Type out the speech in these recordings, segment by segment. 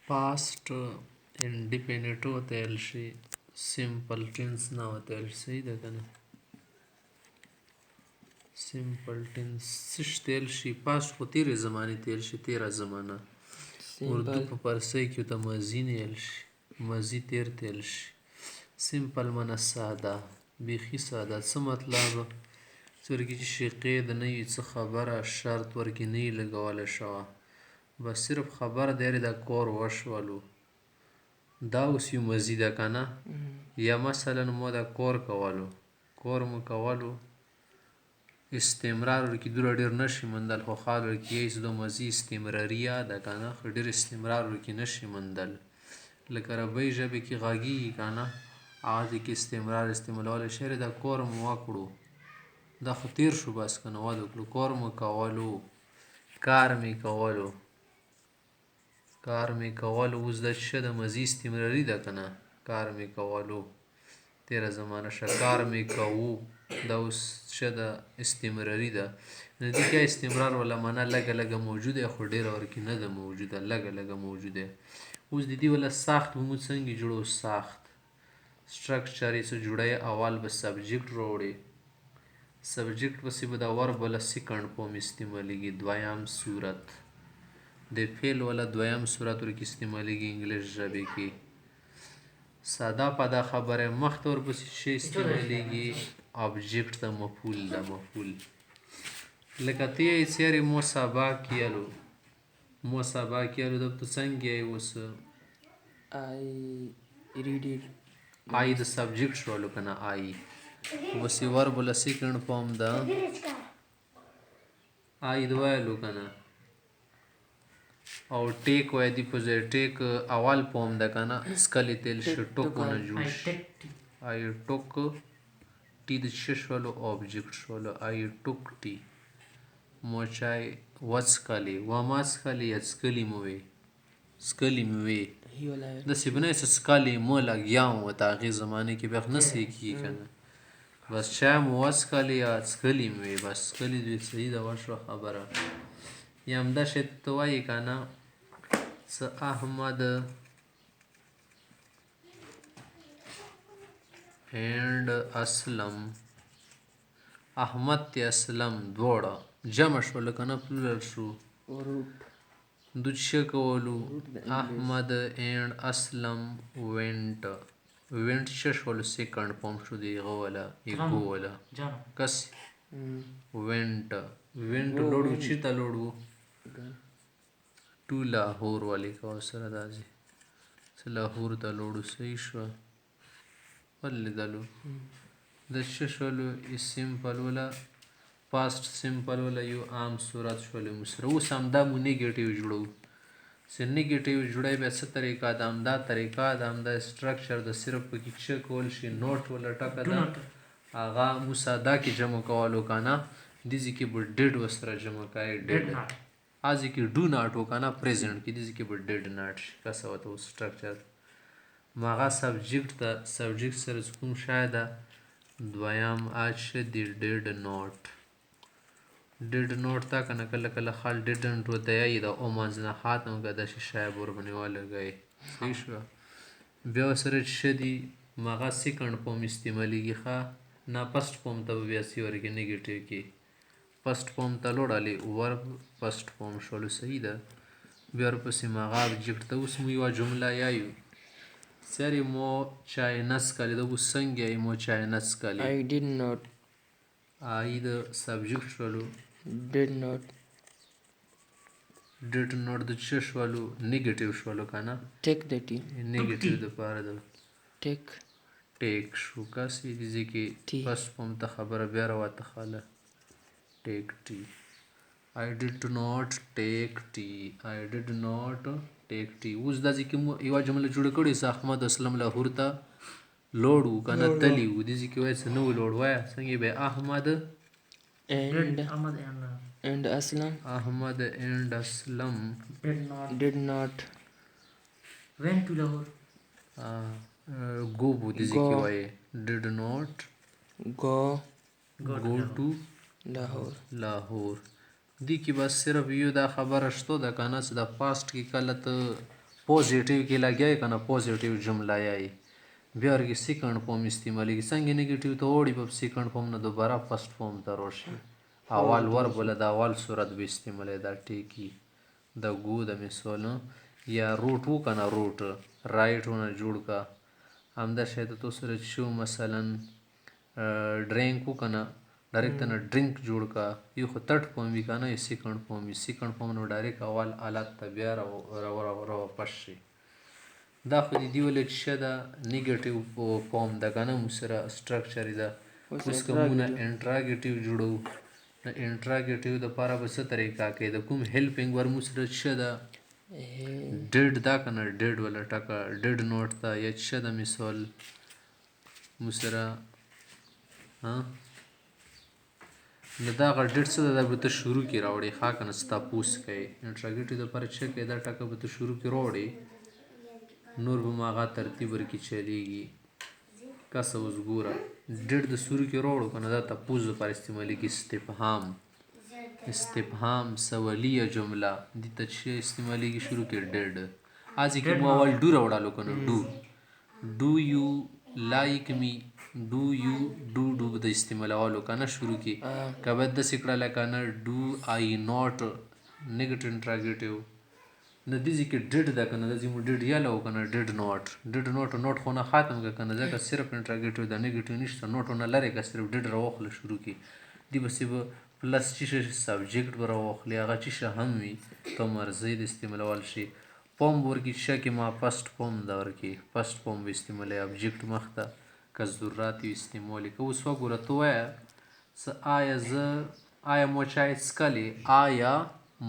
past indefinite وتیل شي simple tense نه وتیل شي ده کنه simple tense سش تیل شي past خو تیرې زمانې تیل شي تیره زمانه اردو په پارسۍ کې ته ماضي نه ویل شي ماضي تیر تیل شي simple معنی ساده بیخي ساده څه مطلب څرګې چې شي قید نه وي څه خبره شرط ورکې نه وي لګولی شوه بس صرف خبر دی د کور وشولو دا اوس یو ماضي ده که نه یا مثلا ما دا کور کولو کور مو کولو استمرار ورکې دوره ډېر نشي موندل خو خال ورکې یې د ماضي استمراریه ده که نه خو ډېر استمرار ورکې نشي موندل لکه ربۍ ژبې کې غږیږي که نه هغه کې استمرار استعمالولی شی دا کور مو وکړو دا خو تیر شو بس که نه واده وکړو کور مو کولو کار مې کولو کار مې کولو اوس دا څه ده ماضي استمراري ده که نه کار مې کولو تیره زمانه شه کار مې کوو دا اوس څه ده استمراري ده نو دې کې استمرار والا معنا لږه لږه موجوده خو ډېره ورکې نه ده موجوده لږه لږه موجوده اوس د دې والا ساخت به موږ څنګه جوړو ساخت سټرکچر یې څه جوړی اول به سبجیکټ راوړي سبجیکټ پسې به د ورب والا سیکنډ فارم استعمالیږي دویم صورت د فعل والا دویم صورت ورکې استعمالیږي انګلیش ژبې کې ساده پده خبره مخته ورپسې شی استعمالیږي آبجیکټ ته مفعول ده مفعول لکه ته یې څیرې مو سبا کیلو ده ته څنګه یې اوس آی د سبجیکټ شولو که نه آی اوس یې ورب والا سیکنډ فارم ده آی د ویلو که نه او ټیک وای دی په ځای ټیک اول فارم ده که نه سکلې تیل شي ټوکونه جوړ شي آی ټوک ټي د څه شولو آبجیکټ شولو آی ټوک ټي مو چای وڅښلې وما څښلې یا څښلې مو وې څښلې مې وې داسې به نه وي چې څښلې مو لګیا وم ورته هغې زمانې کې بیا خو نه صحیح کېږي که نه بس چای مو وڅښلې یا څښلې مې وې بس څښلې دوی صحیح ده وشوه خبره یا همدا شی ته وایي که نه څه احمد اینډ اسلم احمد تی اسلم دواړه جمع شول که نه پلورل شو دوی څه کولو احمد اینډ اسلم وینټ وینټ څه شولو سیکنډ فارم شو د هغه والا ایګو والا کس وینټ وینټ لوړ و چېرته لوړ و ټو لاهور والی کوه سره داسې څه لاهور ته لوړو صحیح شوه ولېدلو د څه شولو سمپل والا پاست سمپل والا یو عام صورت شولو مو سره اوس همدا مو نیګیټیو جوړو چې نیګیټیو جوړی بیا څه طریقه ده همدا طریقه ده همدا سټرکچر د صرف پکې څه کول شي نوټ والا ټکه ده هغه مو ساده کې جمع کولو که نه دې ځای کې به ډېډ ورسره جمع کوئ ډېډ هځې کې ډو ناټ و که نه پریزنټ کې دې ځای کې به ډېډ ناټ شي کسه ورته اوس سټرکچر هغه سبجیکټ ته سبجیکټ سره کوم شی ده دویم څه دي ډېډ نوټ ډېډ نوټ ته که نه کله کله خال ډېډنټ ورته یایي د او منځ نه ختم که داسې شی به ورباندې ولګوئ صحیح شوه بیا ورسره څه دي هغه سیکنډ فارم استعمالیږي ښه نه فسټ فارم ته به بیا څه ورکړي نیګیټیو کې فسټ فارم ته لوړلې ورب فسټ فارم شولو صحیح ده بیا ورپسې هغه ابجیکټ ته اوس مو یوه جمله یایو سری مو چای نسکلی دا اوس څنګه یې مو چای نسکلی I did not. آی د سبجیکټ شولو Did not. ډیډ نوټ د څه شولو نیګیټیو شولو که نه Take the tea. نیګیټیو دپاره د Take. ټیک شو کاسې دې ځای کې فسټ فارم ته خبره بیا راوتخله ټیک ټي I did not take tea I did not take tea اوس دا ځای کې مو یوه جمله جوړه کړې څه احمد اسلم لاهور ته لوړ و که نه تلي و دې ځای کې وایه څه نه و لوړ وایه څنګه بیا احمد And Aslam احمد اینډ اسلم did not went to Lahore. go بو دې ځای کې وایه did not go go to Lahore. دې کې بس صرف یو دا خبره شته ده که نه چې د پاسټ کې کله ته پوزیټیو کې لګیای کنه پوزیټیو جمله یای بیا ورکې سیکنډ فارم استعمالیږي څنګه نیګیټیو ته وړي په سیکنډ فارم نه دوباره فرست فارم ته راشي اول ورب له د اول صورت به استعمالی دا ټیکی د گو د مثال یا روټ و کنه روټ رایټونه جوړ کا همدا شی ته تو سره شو مثلا ډرینک و کنه ډایرکټ نه ډرینک جوړ کا یو خو ترډ فارم وي کنه یا سیکنډ فارم وي سیکنډ فارم نو ډایرکټ اول حالت ته بیا را واپس شي دا خو دې دیوله چې شه ده نیګیټیو فارم ده که نه موږ سره سټرکچر ده اوس که موږ نه انټراګیټیو جوړوو د انټراګیټیو دپاره به څه طریقه کوي د کوم هیلپینګ ور موږ سره شه ده ډیډ ده که نه ډیډ ولا ټکه ډیډ نوټ ده یا شه ده مثال موږ سره نو دغه ډیډ څه ده دا به ته شروع کې راوړې ښه که نه ستا پوس کوي انټراګیټیو دپاره څه کوي دا ټکه به ته شروع کې راوړې نور به هغه ترتیب ورکې چلیږي کسه اوس ګوره ډیډ د شروع کې راوړو که نه دا تپوس دپاره استعمالیږي استفهام سوالیه جمله دې ته چې استعمالیږي شروع کې ډیډ هسې کې مو اول ډو راوړلو که نه ډو یو لایک می ډو یو ډو به د استعمالولو که نه شروع کې که باید داسې کړله که نه ډو آی ناټ نیګیټیو انټراګیټیو د دې ځای کې ډیډ ده که نه دا ځای مو ډیډ یاله و که نه ډیډ نوټ خو نه ختم که نه ځکه صرف انټراګیټیو ده نیګیټیو نشته نوټونه لرې که صرف ډیډ راواخله شروع کې دې پسې به پلس چې شه سبجیکټ به راواخلي هغه چې شه هم وي په مرضۍ د استعمالول شي فارم به ورکړي شه کې ما فسټ فارم ده ورکړي فسټ فارم به استعمالوي ابجیکټ مخ ته که ضرورت وي استعمال که اوس وګوره ته وایه آیا مو چای څښلې آیا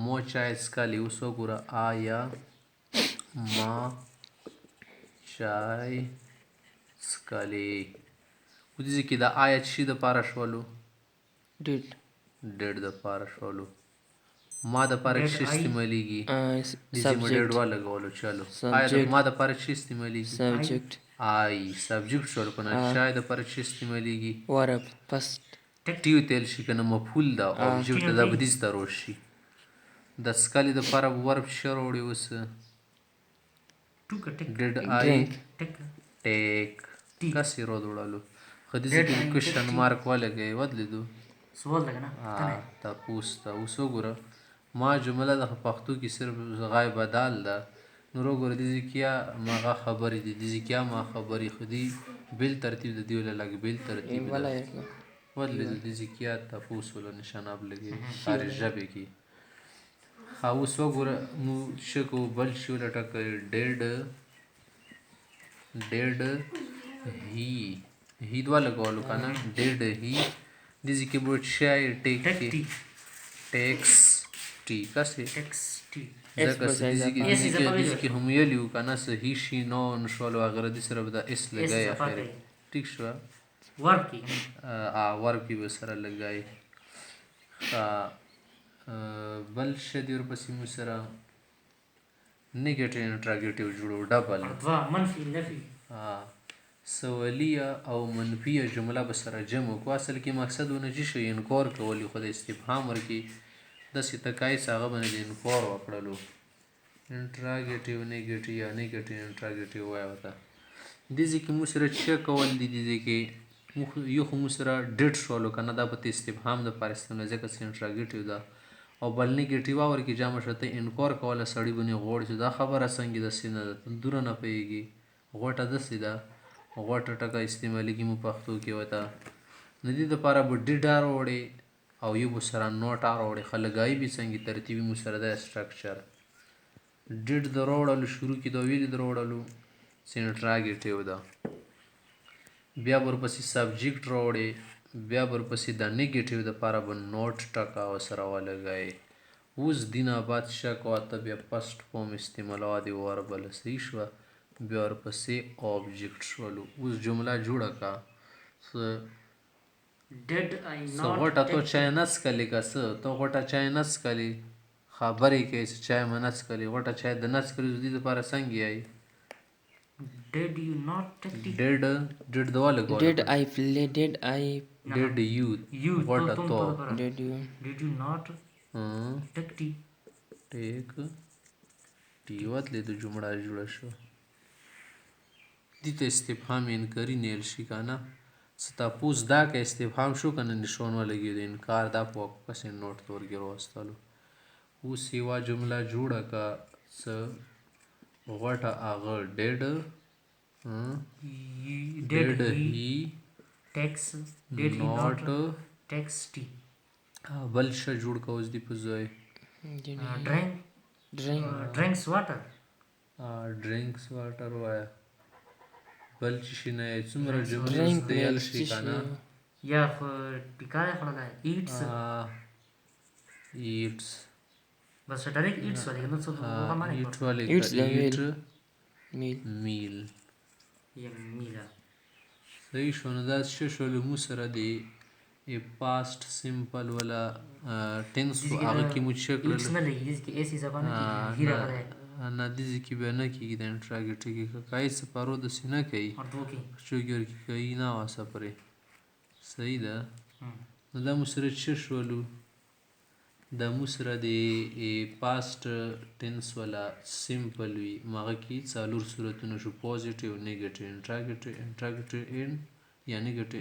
مو چای څښلې اوس وګوره آیا ما چای څښلې په دې ځای کې د آیا چې دپاره شولو ډیډ دپاره شولو ما دپاره چې استعمالیږي دې ځای مو ډیډ ولګولو چلو آیا ما دپاره چې استعمالیږي آی سبجیکټ شولو که نه چای دپاره چې استعمالیږي ټیو تیل شي که نه مفعول ده اوبجیکټ ده دا به دې ته راشي د څښلې دپاره به ورب شه راوړي اوس ډیډ آی ټیک کسې را دوړلو خو دې ځای کې کوشن مارک ولګوي ودلیدو تپوس ته اوس وګوره ما جمله ده پښتو کې صرف غای بدل ده نور وګوره دې ځای کې یا مغه خبرې دي دې ځای کې یا ما خبرې خو دې بیل ترتیب د دې ولا لږ بیل ترتیب ده ودلیدو دې ځای کې یا تپوس ولا نشاناب لګوي هرې ژبې کې اوس وګوره مو شه کو بل شي ولټکه ډیډ هی دوه لګولو که نه ډیډ هی دې ځای کې به شی ټیکس ټي کسې ځکه دې ځای کې هم ویلي وو که نه څه هي شي نون شولو هغه دې سره به دا اس لګی اخر ټیک شوه ورب کې به سره لګی بل شه دې ورپسې مو سره نیګیټیو انټراګیټیو جوړو ډبل سوالیه او منفیه جمله به سره جمع کو اصل کې مقصد ونه چې شو انکار کولی خو د استفهام ورکې داسې تکایس هغه باندې د انکار وکړلو انټراګیټیو نیګیټیو یا نیګیټیو انټراګیټیو وایه ورته دې ځای کې موږ سره څه کول دي دې ځای کې یو خو موږ سره ډیډ شولو که نه دا به د استفهام دپاره استعمالوي ځکه چې انټراګیټیو ده او بل نیګیټیو ورکې جمع شته انکار کوله سړي باندې غوړ چې دا خبره څنګه داسې نه ده دوره نه پوهېږي غوټه داسې ده غوټه ټکه استعمالیږي مو پښتو کې ورته نو دې دپاره به ډیډ راوړې او یو به سره نوټ راوړې ښه لګایي به څنګه ترتیبي مو سره ده سټرکچر ډیډ د راوړلو شروع کې د ویلې د راوړلو چې انټراګیټیو ده بیا به ورپسې سبجیکټ راوړې بیا به ورپسې د نیګیټیو دپاره به نوټ ټکه ورسره ولګوې اوس دې نه بعد شک واته بیا فسټ فارم استعمالوه د وربله صحیح شوه بیا ورپسې آبجیکټ شولو اوس جمله جوړه که څه غوټه تو چای نه څښلې که څه ته غوټه چای نه څښلې خبرې کوې چې چای مې نه څښلې غوټه چای د نه څښلې دې دپاره څنګه یایي ډیډ د ولګولو ډیډ یو غوټه تو ټیک پیوتلې د جمله جوړه شو دې ته استفهام انکاري نیل شي که نه څه تپوس دا که استفهام شو که نه نشون ولګېد انکار دا په پسې نوټ ته ورګې راوستلو اوس یوه جمله جوړه که څه غوټه هغه ډېډ Did he he text? Did he not not text? بل شه جوړ که اوس دې په ځای Drinks water. ډرینکس واټر وایه بل چې شي نه یې څومره جملې Drink دیل means شي که نه یا ټیکاره خوړلی eats. ایټس بس ډایرکټ eats ولې نو څه هغه معنی ایټ کوي ولې Eats the ایټ meal. میل یا میلا صحیح شو نو دا څه شولو مو سره دی پاسټ سمپل ولا ټینس هغه کې مو چک eats نه لګي دې کې ایسی زبان کې هیرا غره نه دې کې به نه کېږي د انټراګېټ کې کای سپارو داسې نه کوي اور دو کې چوګر کې کوي نه واسه پرې صحیح ده نو دا مو سره څه شولو دا مو سره د پاسټ ټینس ولا سمپل وي هغه کې څلور صورتونه شو پوزیټیو نیګیټیو انټراګېټیو یا نیګیټیو